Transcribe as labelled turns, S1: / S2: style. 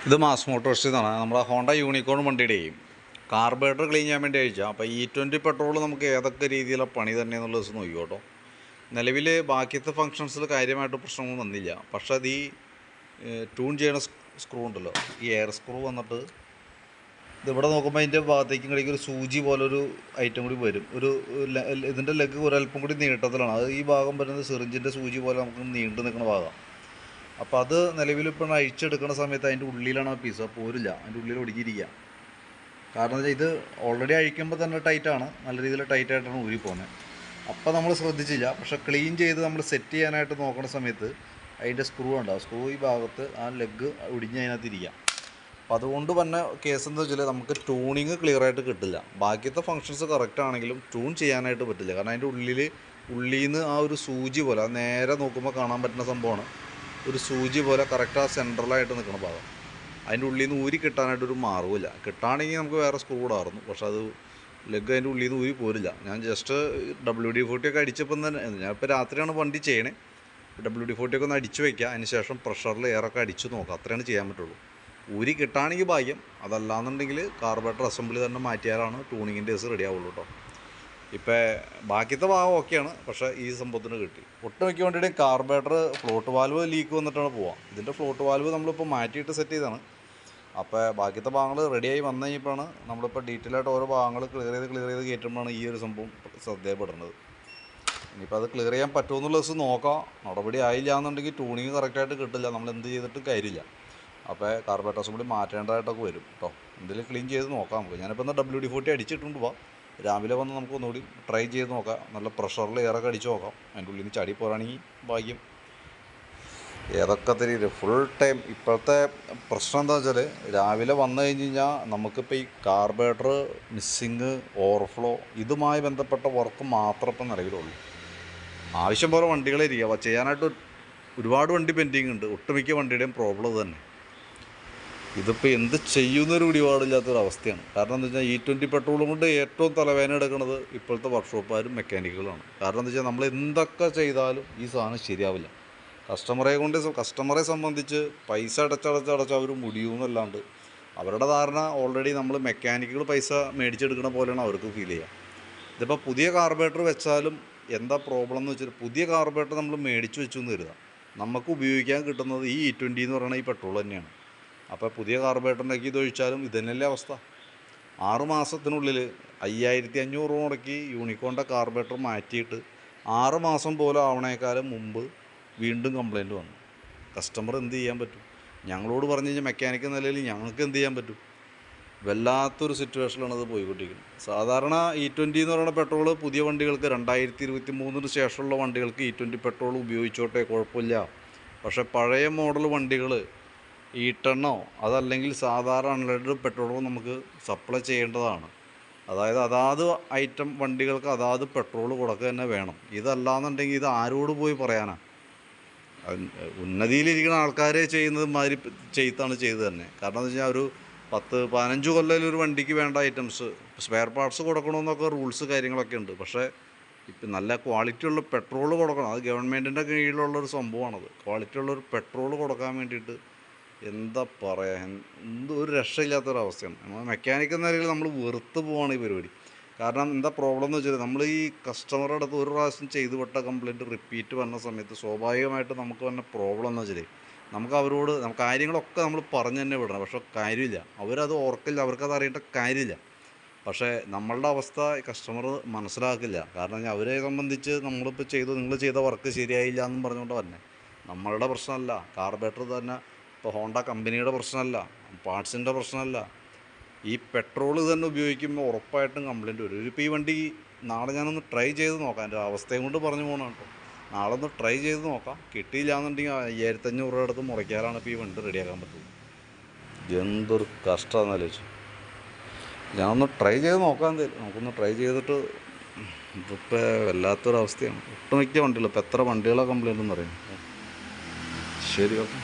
S1: ഇത് മാസ് മോട്ടോഴ്സിൽ നിന്നാണ്. നമ്മുടെ ഹോണ്ട യൂണിക്കോൺ വണ്ടിയുടെയും കാർബറേറ്റർ ക്ലീൻ ചെയ്യാൻ വേണ്ടി അയച്ചാൽ. അപ്പോൾ E20 പെട്രോൾ നമുക്ക് ഏതൊക്കെ രീതിയിലുള്ള പണി തന്നെ എന്നുള്ള ദിവസം നോക്കി കേട്ടോ. നിലവിൽ ബാക്കിയത്തെ ഫങ്ഷൻസിൽ കാര്യമായിട്ട് പ്രശ്നമൊന്നും വന്നില്ല. പക്ഷേ അത് ഈ ട്യൂൺ ചെയ്യണ സ്ക്രൂ ഉണ്ടല്ലോ, ഈ എയർ സ്ക്രൂ വന്നിട്ട് ഇതിവിടെ നോക്കുമ്പോൾ അതിൻ്റെ ഭാഗത്തേക്കും കിടയ്ക്ക് ഒരു സൂചി പോലൊരു ഐറ്റം കൂടി വരും. ഇതിൻ്റെ ലെഗ് ഒരല്പം കൂടി നീട്ടത്തിലാണ്. അത് ഈ ഭാഗം വരുന്നത് സിറിഞ്ചിൻ്റെ സൂചി പോലെ നമുക്ക് നീണ്ടു നിൽക്കുന്ന ഭാഗം. അപ്പോൾ അത് നിലവിലിപ്പോൾ അഴിച്ചെടുക്കുന്ന സമയത്ത് അതിൻ്റെ ഉള്ളിലാണ് ആ പീസ്. അപ്പോൾ പോരില്ല, അതിൻ്റെ ഉള്ളിൽ ഒടുക്കിയിരിക്കുക. കാരണം എന്താ വെച്ചാൽ ഇത് ഓൾറെഡി അഴിക്കുമ്പോൾ തന്നെ ടൈറ്റാണ്, നല്ല രീതിയിൽ ടൈറ്റായിട്ടാണ് ഊരി പോകുന്നത്. അപ്പോൾ നമ്മൾ ശ്രദ്ധിച്ചില്ല. പക്ഷേ ക്ലീൻ ചെയ്ത് നമ്മൾ സെറ്റ് ചെയ്യാനായിട്ട് നോക്കുന്ന സമയത്ത് അതിൻ്റെ സ്ക്രൂ ഉണ്ടാവും. സ്ക്രൂ ഈ ഭാഗത്ത് ആ ലെഗ് ഒടിഞ്ഞ് അതിനകത്ത് ഇരിക്കുക. അപ്പോൾ അതുകൊണ്ട് തന്നെ കേസ് എന്താ വെച്ചാൽ നമുക്ക് ട്യൂണിങ് ക്ലിയറായിട്ട് കിട്ടില്ല. ബാക്കിയത്തെ ഫങ്ഷൻസ് കറക്റ്റ് ആണെങ്കിലും ട്യൂൺ ചെയ്യാനായിട്ട് പറ്റില്ല. കാരണം അതിൻ്റെ ഉള്ളിൽ നിന്ന് ആ ഒരു സൂചി പോലെ, നേരെ നോക്കുമ്പോൾ കാണാൻ പറ്റുന്ന സംഭവമാണ്, ഒരു സൂചി പോലെ കറക്റ്റ് ആ സെൻട്രലായിട്ട് നിൽക്കുന്ന ഭാഗം. അതിൻ്റെ ഉള്ളിൽ നിന്ന് ഊരി കിട്ടാനായിട്ടൊരു മാർഗ്ഗമില്ല. കിട്ടുകയാണെങ്കിൽ നമുക്ക് വേറെ സ്ക്രൂ ഇടാറുന്നു. പക്ഷെ അത് ലെഗ് അതിൻ്റെ ഉള്ളിൽ നിന്ന് ഊരി പോരില്ല. ഞാൻ ജസ്റ്റ് WD-40 ഒക്കെ അടിച്ചപ്പം തന്നെ, ഞാനിപ്പോൾ രാത്രിയാണ് വണ്ടി ചെയ്യണേ, WD-40 ഒക്കെ ഒന്ന് അടിച്ചു വയ്ക്കുക. അതിന് ശേഷം പ്രഷറിൽ എയറൊക്കെ അടിച്ചു നോക്കുക. അത്രയാണ് ചെയ്യാൻ പറ്റുള്ളൂ. ഊരി കിട്ടുകയാണെങ്കിൽ ഭാഗ്യം. അതല്ലാന്നുണ്ടെങ്കിൽ കാർബറേറ്റർ അസംബ്ലി തന്നെ മാറ്റിയാലാണ് ട്യൂണിങ്ങിൻ്റെ കേസ് റെഡി ആവുള്ളൂ കേട്ടോ. ഇപ്പോൾ ബാക്കിയത്തെ ഭാഗം ഓക്കെയാണ്, പക്ഷേ ഈ സംഭവത്തിന് കിട്ടി. ഒട്ടുമിക്ക വേണ്ടിയിട്ട് കാർബറേറ്റർ ഫ്ലോട്ട് വാൽവ് ലീക്ക് വന്നിട്ടാണ് പോവുക. ഇതിൻ്റെ ഫ്ലോട്ട് വാൽവ് നമ്മളിപ്പോൾ മാറ്റിയിട്ട് സെറ്റ് ചെയ്താണ്. അപ്പോൾ ബാക്കിയത്തെ ഭാഗങ്ങൾ റെഡിയായി വന്നു കഴിഞ്ഞപ്പോഴാണ് നമ്മളിപ്പോൾ ഡീറ്റെയിൽ ആയിട്ട് ഓരോ ഭാഗങ്ങൾ ക്ലിയർ ചെയ്ത് കയറ്റുമ്പോഴാണ് ഈ ഒരു സംഭവം ശ്രദ്ധയപ്പെടുന്നത്. ഇനിയിപ്പോൾ അത് ക്ലിയർ ചെയ്യാൻ പറ്റുമെന്നുള്ള ദിവസം നോക്കാം. നടപടി ആയില്ല എന്നുണ്ടെങ്കിൽ ട്യൂണിങ് കറക്റ്റായിട്ട് കിട്ടില്ല, നമ്മൾ എന്ത് ചെയ്തിട്ട് കാര്യമില്ല. അപ്പോൾ കാർബറേറ്റർ അസംബ്ലി മാറ്റേണ്ടതായിട്ടൊക്കെ വരും കേട്ടോ. എന്തെങ്കിലും ക്ലീൻ ചെയ്ത് നോക്കാം നമുക്ക്. ഞാനിപ്പോൾ എന്നാൽ WD-40 അടിച്ചിട്ടുണ്ട്. രാവിലെ വന്ന് നമുക്ക് ഒന്നുകൂടി ട്രൈ ചെയ്ത് നോക്കാം. നല്ല പ്രഷറിൽ എയറൊക്കെ അടിച്ച് നോക്കാം. അതിൻ്റെ ഉള്ളിൽ നിന്ന് ചടി പോരാണെങ്കിൽ ഭാഗ്യം. ഏതൊക്കെ തരീര് ഫുൾ ടൈം ഇപ്പോഴത്തെ പ്രശ്നം എന്താ വെച്ചാൽ, രാവിലെ വന്നു കഴിഞ്ഞ് കഴിഞ്ഞാൽ നമുക്കിപ്പോൾ ഈ കാർബറേറ്റർ മിസ്സിങ്, ഓവർഫ്ലോ, ഇതുമായി ബന്ധപ്പെട്ട വർക്ക് മാത്രം ഇപ്പം നിലവിലുള്ളൂ. ആവശ്യം പോലെ വണ്ടികളിരിക്കുക, ചെയ്യാനായിട്ട് ഒരുപാട് വണ്ടി പെൻഡിങ് ഉണ്ട്. ഒട്ടുമിക്ക വണ്ടിയുടെയും പ്രോബ്ലം ഇത് തന്നെ. ഇതിപ്പോൾ എന്ത് ചെയ്യുന്നൊരു പിടിപാടില്ലാത്തൊരവസ്ഥയാണ്. കാരണം എന്താ വെച്ചാൽ E20 പെട്രോളും കൊണ്ട് ഏറ്റവും തലവേദന എടുക്കുന്നത് ഇപ്പോഴത്തെ വർക്ക്ഷോപ്പുകാരും മെക്കാനിക്കുകളാണ്. കാരണം എന്താ വെച്ചാൽ നമ്മൾ എന്തൊക്കെ ചെയ്താലും ഈ സാധനം ശരിയാവില്ല. കസ്റ്റമറെ സംബന്ധിച്ച് പൈസ അടച്ചടച്ച് അവർ മുടിയുമെന്നല്ലാണ്ട് അവരുടെ ധാരണ ഓൾറെഡി നമ്മൾ മെക്കാനിക്കുകൾ പൈസ മേടിച്ചെടുക്കുന്ന പോലെയാണ് അവർക്ക് ഫീൽ ചെയ്യുക. ഇതിപ്പോൾ പുതിയ കാർബറേറ്റർ വെച്ചാലും എന്താ പ്രോബ്ലം എന്ന് വെച്ചാൽ, പുതിയ കാർബറേറ്റർ നമ്മൾ മേടിച്ച് വെച്ചു എന്ന് കരുതാം, നമുക്ക് ഉപയോഗിക്കാൻ കിട്ടുന്നത് ഈ E20 എന്ന് പറയുന്ന ഈ പെട്രോൾ തന്നെയാണ്. അപ്പോൾ പുതിയ കാർബറേറ്ററിലേക്ക് ഇതൊഴിച്ചാലും ഇത് തന്നെയല്ലേ അവസ്ഥ. 6 മാസത്തിനുള്ളിൽ 5500 മുടക്കി യൂണിക്കോണിൻ്റെ കാർബറേറ്റർ മാറ്റിയിട്ട് 6 മാസം പോലും ആവണേക്കാലം മുമ്പ് വീണ്ടും കംപ്ലയിൻറ്റ് വന്നു. കസ്റ്റമർ എന്ത് ചെയ്യാൻ പറ്റും? ഞങ്ങളോട് പറഞ്ഞു കഴിഞ്ഞാൽ മെക്കാനിക്ക് നിലയിൽ ഞങ്ങൾക്ക് എന്ത് ചെയ്യാൻ പറ്റും? വല്ലാത്തൊരു സിറ്റുവേഷനിലാണ് അത് പോയിക്കൊണ്ടിരിക്കുന്നത്. സാധാരണ E20 എന്ന് പറയുന്ന പെട്രോൾ പുതിയ വണ്ടികൾക്ക് 2023 ശേഷമുള്ള വണ്ടികൾക്ക് E20 പെട്രോൾ ഉപയോഗിച്ചോട്ടെ, കുഴപ്പമില്ല. പക്ഷേ പഴയ മോഡൽ വണ്ടികൾ E10 അതല്ലെങ്കിൽ സാധാരണ അൺലെഡഡ് പെട്രോളോ നമുക്ക് സപ്ലൈ ചെയ്യേണ്ടതാണ്. അതായത് അതാത് ഐറ്റം വണ്ടികൾക്ക് അതാത് പെട്രോൾ കൊടുക്കുക തന്നെ വേണം. ഇതല്ലാന്നുണ്ടെങ്കിൽ ഇത് ആരോട് പോയി പറയാനാണ്? ഉന്നതിയിലിരിക്കുന്ന ആൾക്കാരെ ചെയ്യുന്നത് മാതിരി ചെയ്താണ് ചെയ്ത് തന്നെ. കാരണം എന്താ വെച്ചാൽ ഒരു 10-15 കൊല്ലം ഒരു വണ്ടിക്ക് വേണ്ട ഐറ്റംസ് സ്പെയർ പാർട്സ് കൊടുക്കണമെന്നൊക്കെ റൂൾസ് കാര്യങ്ങളൊക്കെ ഉണ്ട്. പക്ഷേ ഇപ്പം നല്ല ക്വാളിറ്റിയുള്ള പെട്രോൾ കൊടുക്കണം. അത് ഗവൺമെൻറ്റിൻ്റെ കീഴിലുള്ളൊരു സംഭവമാണത്. ക്വാളിറ്റിയുള്ളൊരു പെട്രോൾ കൊടുക്കാൻ വേണ്ടിയിട്ട് എന്താ പറയുക, ഒരു രക്ഷയില്ലാത്തൊരവസ്ഥയാണ്. നമ്മൾ മെക്കാനിക് എന്ന നിലയിൽ നമ്മൾ വെറുത്ത് പോവാണ് ഈ പരിപാടി. കാരണം എന്താ പ്രോബ്ലം എന്ന് വെച്ചാൽ, നമ്മൾ ഈ കസ്റ്റമറുടെ അടുത്ത് ഒരു പ്രാവശ്യം ചെയ്തു വിട്ട കംപ്ലയിൻറ്റ് റിപ്പീറ്റ് വന്ന സമയത്ത് സ്വാഭാവികമായിട്ട് നമുക്ക് വന്ന പ്രോബ്ലം എന്ന് വെച്ചാൽ, നമുക്ക് അവരോട് കാര്യങ്ങളൊക്കെ നമ്മൾ പറഞ്ഞു തന്നെ വിടണം. പക്ഷേ കാര്യമില്ല, അവരത് ഓർക്കില്ല, അവർക്കത് അറിയേണ്ട കാര്യമില്ല. പക്ഷേ നമ്മളുടെ അവസ്ഥ കസ്റ്റമർ മനസ്സിലാക്കില്ല. കാരണം അവരെ സംബന്ധിച്ച് നമ്മളിപ്പോൾ നിങ്ങൾ ചെയ്ത വർക്ക് ശരിയായില്ല എന്നും പറഞ്ഞുകൊണ്ട് തന്നെ നമ്മളുടെ പ്രശ്നമല്ല, കാർബറേറ്റർ തന്നെ ഇപ്പോൾ ഹോണ്ട കമ്പനിയുടെ പ്രശ്നമല്ല, പാർട്സിൻ്റെ പ്രശ്നമല്ല. ഈ പെട്രോൾ തന്നെ ഉപയോഗിക്കുമ്പോൾ ഉറപ്പായിട്ടും കംപ്ലയിൻറ്റ് വരും. ഇപ്പോൾ ഈ വണ്ടി നാളെ ഞാനൊന്ന് ട്രൈ ചെയ്ത് നോക്കാം. എൻ്റെ അവസ്ഥയും കൊണ്ട് പറഞ്ഞു പോകണം കേട്ടോ. നാളെ ഒന്ന് ട്രൈ ചെയ്ത് നോക്കാം. കിട്ടിയില്ല എന്നുണ്ടെങ്കിൽ 5500 രൂപ അടുത്ത് മുടക്കിയാലാണ് ഇപ്പോൾ ഈ വണ്ടി റെഡിയാക്കാൻ പറ്റുള്ളൂ. എന്തൊരു കഷ്ടമാണെന്ന് ആലോചിച്ചു. ഞാനൊന്ന് ട്രൈ ചെയ്ത് നോക്കാം. എന്തായാലും നമുക്കൊന്ന് ട്രൈ ചെയ്തിട്ട്, ഇതിപ്പോൾ വല്ലാത്തൊരവസ്ഥയാണ്. ഒട്ടുമിക്ക വണ്ടികൾ ഇപ്പോൾ എത്ര വണ്ടികളെ കംപ്ലയിൻ്റ് എന്ന് പറയുന്നത്. ശരി, ഓക്കെ.